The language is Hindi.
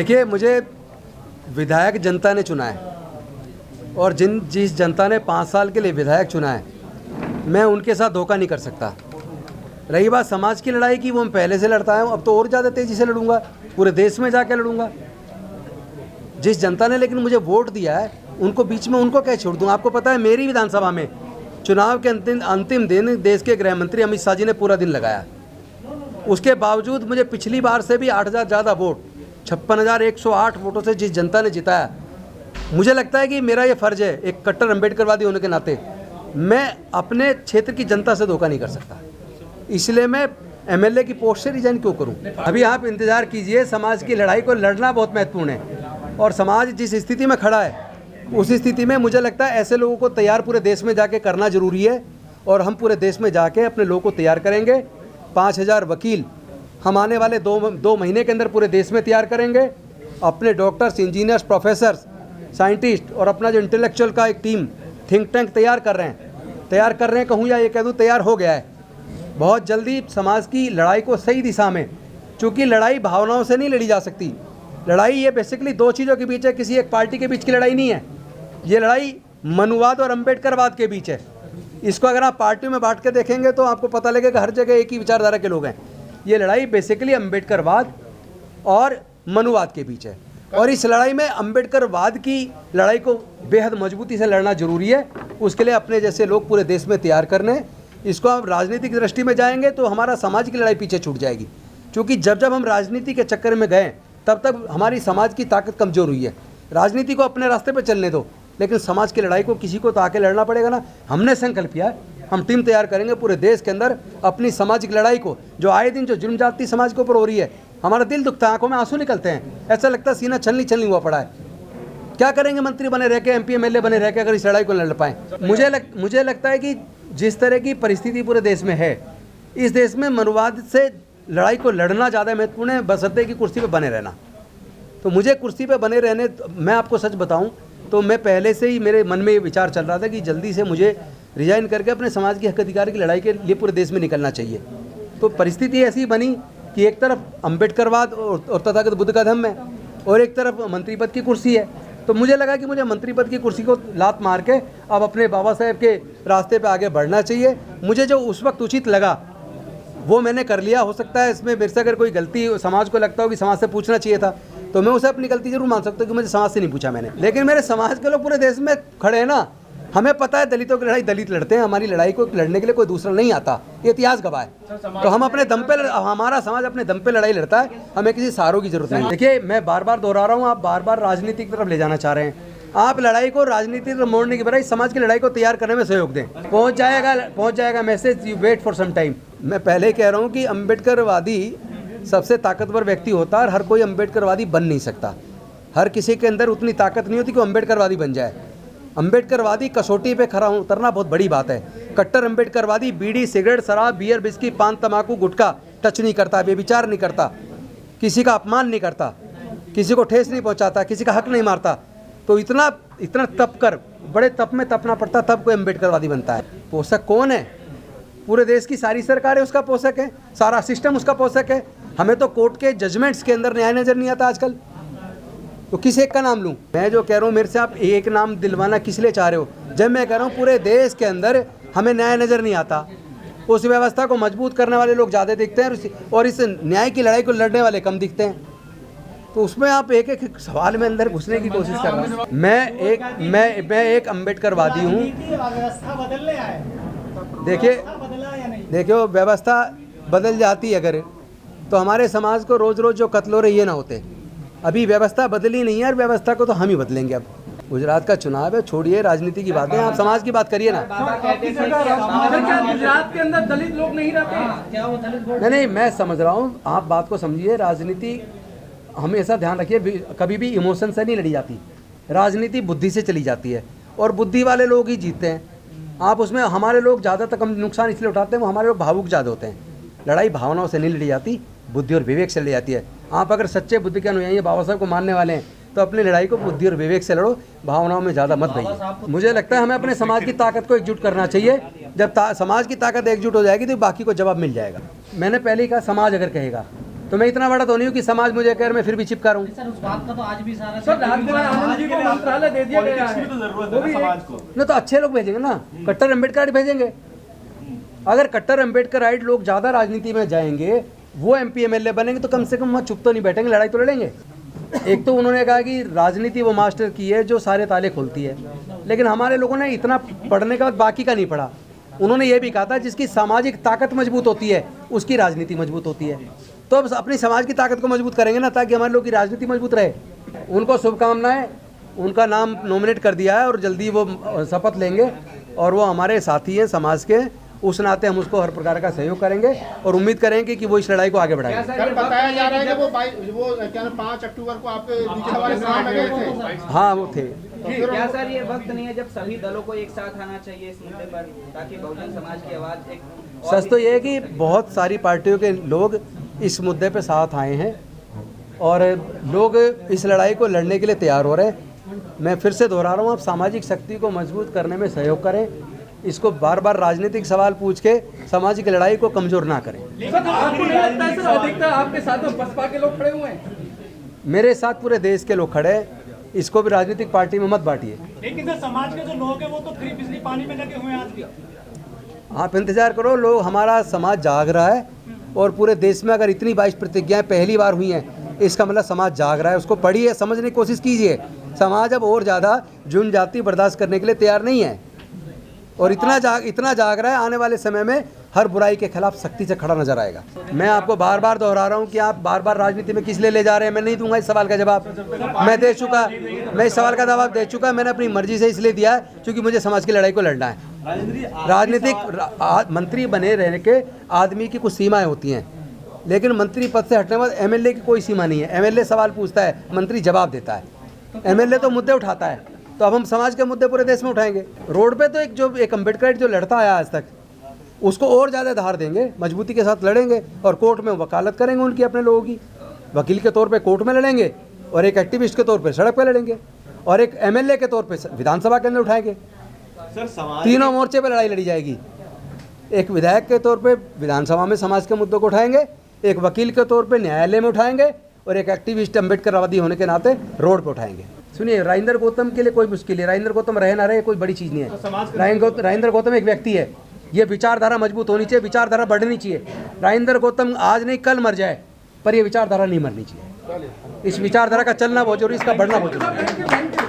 देखिए, मुझे विधायक जनता ने चुना है और जिस जनता ने 5 साल के लिए विधायक चुना है, मैं उनके साथ धोखा नहीं कर सकता। रही बात समाज की लड़ाई की, वो मैं पहले से लड़ता हूँ, अब तो और ज़्यादा तेज़ी से लड़ूंगा, पूरे देश में जाके लड़ूंगा। जिस जनता ने लेकिन मुझे वोट दिया है, उनको बीच में उनको क्या छोड़ दूँ। आपको पता है, मेरी विधानसभा में चुनाव के अंतिम दिन देश के गृह मंत्री अमित शाह जी ने पूरा दिन लगाया। उसके बावजूद मुझे पिछली बार से भी 8,000 ज़्यादा वोट, 56,108 वोटों से जिस जनता ने जिताया, मुझे लगता है कि मेरा ये फ़र्ज़ है, एक कट्टर अम्बेडकरवादी होने के नाते मैं अपने क्षेत्र की जनता से धोखा नहीं कर सकता। इसलिए मैं एमएलए की पोस्ट से रिजाइन क्यों करूं? अभी आप इंतज़ार कीजिए। समाज की लड़ाई को लड़ना बहुत महत्वपूर्ण है और समाज जिस स्थिति में खड़ा है, उस स्थिति में मुझे लगता है ऐसे लोगों को तैयार पूरे देश में जाके करना ज़रूरी है और हम पूरे देश में जाके अपने लोगों को तैयार करेंगे। 5,000 वकील हम आने वाले दो महीने के अंदर पूरे देश में तैयार करेंगे। अपने डॉक्टर्स, इंजीनियर्स, प्रोफेसर्स, साइंटिस्ट और अपना जो इंटेलेक्चुअल का एक टीम, थिंक टैंक तैयार कर रहे हैं कहूँ या ये कह दूँ तैयार हो गया है। बहुत जल्दी समाज की लड़ाई को सही दिशा में, चूँकि लड़ाई भावनाओं से नहीं लड़ी जा सकती। लड़ाई ये बेसिकली 2 चीज़ों के बीच है, किसी एक पार्टी के बीच की लड़ाई नहीं है। ये लड़ाई मनुवाद और अम्बेडकरवाद के बीच है। इसको अगर आप पार्टियों में बांट के देखेंगे तो आपको पता लगेगा हर जगह एक ही विचारधारा के लोग हैं। ये लड़ाई बेसिकली अम्बेडकरवाद और मनुवाद के बीच है और इस लड़ाई में अम्बेडकरवाद की लड़ाई को बेहद मजबूती से लड़ना जरूरी है। उसके लिए अपने जैसे लोग पूरे देश में तैयार करने। इसको हम राजनीतिक दृष्टि में जाएंगे तो हमारा समाज की लड़ाई पीछे छूट जाएगी, क्योंकि जब हम राजनीति के चक्कर में गए तब तक हमारी समाज की ताकत कमज़ोर हुई है। राजनीति को अपने रास्ते पर चलने दो, लेकिन समाज की लड़ाई को किसी को तो आके लड़ना पड़ेगा ना। हमने संकल्प किया है, हम टीम तैयार करेंगे पूरे देश के अंदर अपनी सामाजिक लड़ाई को, जो आए दिन जो जुर्म जाती समाज के ऊपर हो रही है। हमारा दिल दुखता है, आंखों में आंसू निकलते हैं, ऐसा लगता है सीना छलनी हुआ पड़ा है। क्या करेंगे मंत्री बने रह के, MP MLA बने रह के अगर इस लड़ाई को लड़ पाएँ? मुझे लगता है कि जिस तरह की परिस्थिति पूरे देश में है, इस देश में मनुवाद से लड़ाई को लड़ना ज़्यादा महत्वपूर्ण है, बशर्ते कि कुर्सी पे बने रहना। तो मुझे कुर्सी पे बने रहने, मैं आपको सच बताऊं तो मैं पहले से ही मेरे मन में ये विचार चल रहा था कि जल्दी से मुझे रिजाइन करके अपने समाज की हक अधिकार की लड़ाई के लिए पूरे देश में निकलना चाहिए। तो परिस्थिति ऐसी बनी कि एक तरफ अम्बेडकरवाद और तथागत बुद्ध का धम्म है और एक तरफ मंत्री पद की कुर्सी है। तो मुझे लगा कि मुझे मंत्री पद की कुर्सी को लात मार के अब अपने बाबा साहेब के रास्ते पे आगे बढ़ना चाहिए। मुझे जो उस वक्त उचित लगा वो मैंने कर लिया। हो सकता है इसमें मेरे से अगर कोई गलती समाज को लगता हो कि समाज से पूछना चाहिए था, तो मैं उसे अपनी गलती जरूर मान सकता हूँ कि मुझे समाज से नहीं पूछा मैंने। लेकिन मेरे समाज के लोग पूरे देश में खड़े हैं ना। हमें पता है दलितों की लड़ाई दलित लड़ते हैं, हमारी लड़ाई को लड़ने के लिए कोई दूसरा नहीं आता, ये इतिहास गवाह है। तो हम अपने दम पे, हमारा समाज अपने दम पे लड़ाई लड़ता है, हमें किसी सहारों की जरूरत नहीं। देखिए, मैं बार बार दोहरा रहा हूँ, आप बार बार राजनीति की तरफ ले जाना चाह रहे हैं। आप लड़ाई को राजनीति तरफ मोड़ने की बजाय समाज की लड़ाई को तैयार करने में सहयोग दें। पहुँच जाएगा message, you wait for some time. मैं पहले कह रहा हूँ कि अम्बेडकरवादी सबसे ताकतवर व्यक्ति होता है और हर कोई अम्बेडकरवादी बन नहीं सकता। हर किसी के अंदर उतनी ताकत नहीं होती कि अम्बेडकरवादी बन जाए। अम्बेडकरवादी कसौटी पे खड़ा उतरना बहुत बड़ी बात है। कट्टर अम्बेडकरवादी बीड़ी, सिगरेट, शराब, बियर, बिस्की, पान, तंबाकू, गुटखा टच नहीं करता, बेविचार नहीं करता, किसी का अपमान नहीं करता, किसी को ठेस नहीं पहुंचाता, किसी का हक नहीं मारता। तो इतना तप कर, बड़े तप में तपना पड़ता तब कोई अम्बेडकरवादी बनता है। पोषक कौन है? पूरे देश की सारी सरकारें उसका पोषक है, सारा सिस्टम उसका पोषक है। हमें तो कोर्ट के जजमेंट्स के अंदर न्याय नजर नहीं आता आजकल। तो किस एक का नाम लूं? मैं जो कह रहा हूँ, मेरे से आप एक नाम दिलवाना किस लिए चाह रहे हो? जब मैं कह रहा हूँ पूरे देश के अंदर हमें न्याय नज़र नहीं आता, उस व्यवस्था को मजबूत करने वाले लोग ज़्यादा दिखते हैं और इस न्याय की लड़ाई को लड़ने वाले कम दिखते हैं। तो उसमें आप एक एक सवाल में अंदर घुसने की कोशिश कर रहे हैं। मैं एक अम्बेडकरवादी हूँ। देखिए व्यवस्था बदल जाती अगर, तो हमारे समाज को रोज़ रोज़ जो कत्ल हो रहे ये ना होते। अभी व्यवस्था बदली नहीं है और व्यवस्था को तो हम ही बदलेंगे। अब गुजरात का चुनाव है, छोड़िए राजनीति की बातें, आप समाज की बात करिए ना। गुजरात के अंदर दलित लोग नहीं रहते? नहीं, मैं समझ रहा हूँ, आप बात को समझिए। राजनीति हमेशा ध्यान रखिए, कभी भी इमोशन से नहीं लड़ी जाती। राजनीति बुद्धि से चली जाती है और बुद्धि वाले लोग ही जीतते हैं। आप उसमें हमारे लोग ज़्यादातर नुकसान इसलिए उठाते हैं, वो हमारे लोग भावुक ज़्यादा होते हैं। लड़ाई भावनाओं से नहीं लड़ी जाती, बुद्धि और विवेक से लड़ी जाती है। आप अगर सच्चे बुद्धि के अनुयायी बाबा साहब को मानने वाले हैं तो अपनी लड़ाई को बुद्धि और विवेक से लड़ो, भावनाओं में ज़्यादा मत रहिए। मुझे लगता है हमें अपने समाज की ताकत को एकजुट करना चाहिए। जब समाज की ताकत एकजुट हो जाएगी तो बाकी को जवाब मिल जाएगा। मैंने पहले ही कहा, समाज अगर कहेगा तो मैं इतना बड़ा तो नहीं हूँ कि समाज मुझे कह मैं फिर भी चिपका रहा हूँ। सर उस बात का तो आज भी सारा सर राजकुमार आनंद जी को मंत्रालय दे दिया गया है, वो भी समाज को नहीं तो अच्छे लोग भेजेंगे ना, कट्टर अम्बेडकर भेजेंगे। अगर कट्टर अम्बेडकर लोग ज़्यादा राजनीति में जाएंगे, वो MP MLA बनेंगे, तो कम से कम वहाँ चुप तो नहीं बैठेंगे, लड़ाई तो लड़ेंगे। एक तो उन्होंने कहा कि राजनीति वो मास्टर की है जो सारे ताले खोलती है, लेकिन हमारे लोगों ने इतना पढ़ने के बाद बाकी का नहीं पढ़ा। उन्होंने ये भी कहा था जिसकी सामाजिक ताकत मजबूत होती है उसकी राजनीति मजबूत होती है। तो अब अपनी समाज की ताकत को मजबूत करेंगे ना, ताकि हमारे लोग की राजनीति मजबूत रहे। उनको शुभकामनाएं, उनका नाम नॉमिनेट कर दिया है और जल्दी वो शपथ लेंगे और वो हमारे साथी हैं समाज के, उस नाते हम उसको हर प्रकार का सहयोग करेंगे और उम्मीद करेंगे कि वो इस लड़ाई को आगे बढ़ाएंगे। सर बताया जा रहा है कि वो क्या 5 अक्टूबर को आपके नीचे वाले साथ में गए थे। हाँ वो थे। क्या सर ये वक्त नहीं है जब सभी दलों को एक साथ आना चाहिए इस मुद्दे पर, ताकि बहुजन समाज की आवाज़ एक सच तो ये है कि बहुत सारी पार्टियों के लोग इस मुद्दे पे साथ आए हैं और लोग इस लड़ाई को लड़ने के लिए तैयार हो रहे हैं। मैं फिर से दोहरा रहा हूँ, आप सामाजिक शक्ति को मजबूत करने में सहयोग करें, इसको बार बार राजनीतिक सवाल पूछ के सामाजिक लड़ाई को कमज़ोर ना करें। सर आपको नहीं लगता है सर अधिकतर आपके साथ में बसपा के लोग खड़े हुए हैं? मेरे साथ पूरे देश के लोग खड़े हैं, इसको भी राजनीतिक पार्टी में मत बांटिए। लेकिन सर समाज के जो लोग हैं वो तो फ्री बिजली पानी में लगे हुए हैं आज भी। आप इंतजार करो, लोग, हमारा समाज जाग रहा है और पूरे देश में अगर इतनी 22 प्रतिज्ञाएं पहली बार हुई हैं, इसका मतलब समाज जाग रहा है। उसको पढ़िए, समझने की कोशिश कीजिए। समाज अब और ज़्यादा जुन जाति बर्दाश्त करने के लिए तैयार नहीं है और इतना जाग रहा है, आने वाले समय में हर बुराई के खिलाफ सख्ती से खड़ा नजर आएगा। मैं आपको बार बार दोहरा रहा हूँ कि आप बार बार राजनीति में किस लिए ले जा रहे हैं। मैं नहीं दूंगा इस सवाल का जवाब, मैं दे चुका, मैं इस सवाल का जवाब दे चुका। मैंने अपनी मर्जी से इसलिए दिया है क्योंकि मुझे समाज की लड़ाई को लड़ना है। राजनीतिक मंत्री बने रहने के आदमी की कुछ सीमाएं होती हैं, लेकिन मंत्री पद से हटने के बाद MLA की कोई सीमा नहीं है। MLA सवाल पूछता है, मंत्री जवाब देता है, MLA तो मुद्दे उठाता है। तो अब हम समाज के मुद्दे पूरे देश में उठाएंगे। रोड पे तो एक अम्बेडकर जो लड़ता आया आज तक, उसको और ज़्यादा धार देंगे, मजबूती के साथ लड़ेंगे और कोर्ट में वकालत करेंगे उनकी, अपने लोगों की। वकील के तौर पे कोर्ट में लड़ेंगे और एक एक्टिविस्ट के तौर पे सड़क पे लड़ेंगे और एक MLA के तौर पे विधानसभा के अंदर उठाएंगे। तीनों मोर्चे पे लड़ाई लड़ी जाएगी। एक विधायक के तौर पे विधानसभा में समाज के मुद्दों को उठाएंगे, एक वकील के तौर पे न्यायालय में उठाएंगे और एक एक्टिविस्ट अम्बेडकरवादी होने के नाते रोड पे उठाएंगे। सुनिए, राजेंद्र गौतम के लिए कोई मुश्किल है, राजेंद्र गौतम रहे ना रहे कोई बड़ी चीज़ नहीं है। राजेंद्र गौतम एक व्यक्ति है, ये विचारधारा मजबूत होनी चाहिए, विचारधारा बढ़नी चाहिए। राजेंद्र गौतम आज नहीं कल मर जाए, पर ये विचारधारा नहीं मरनी चाहिए। इस विचारधारा का चलना बहुत जरूरी, इसका बढ़ना बहुत जरूरी है।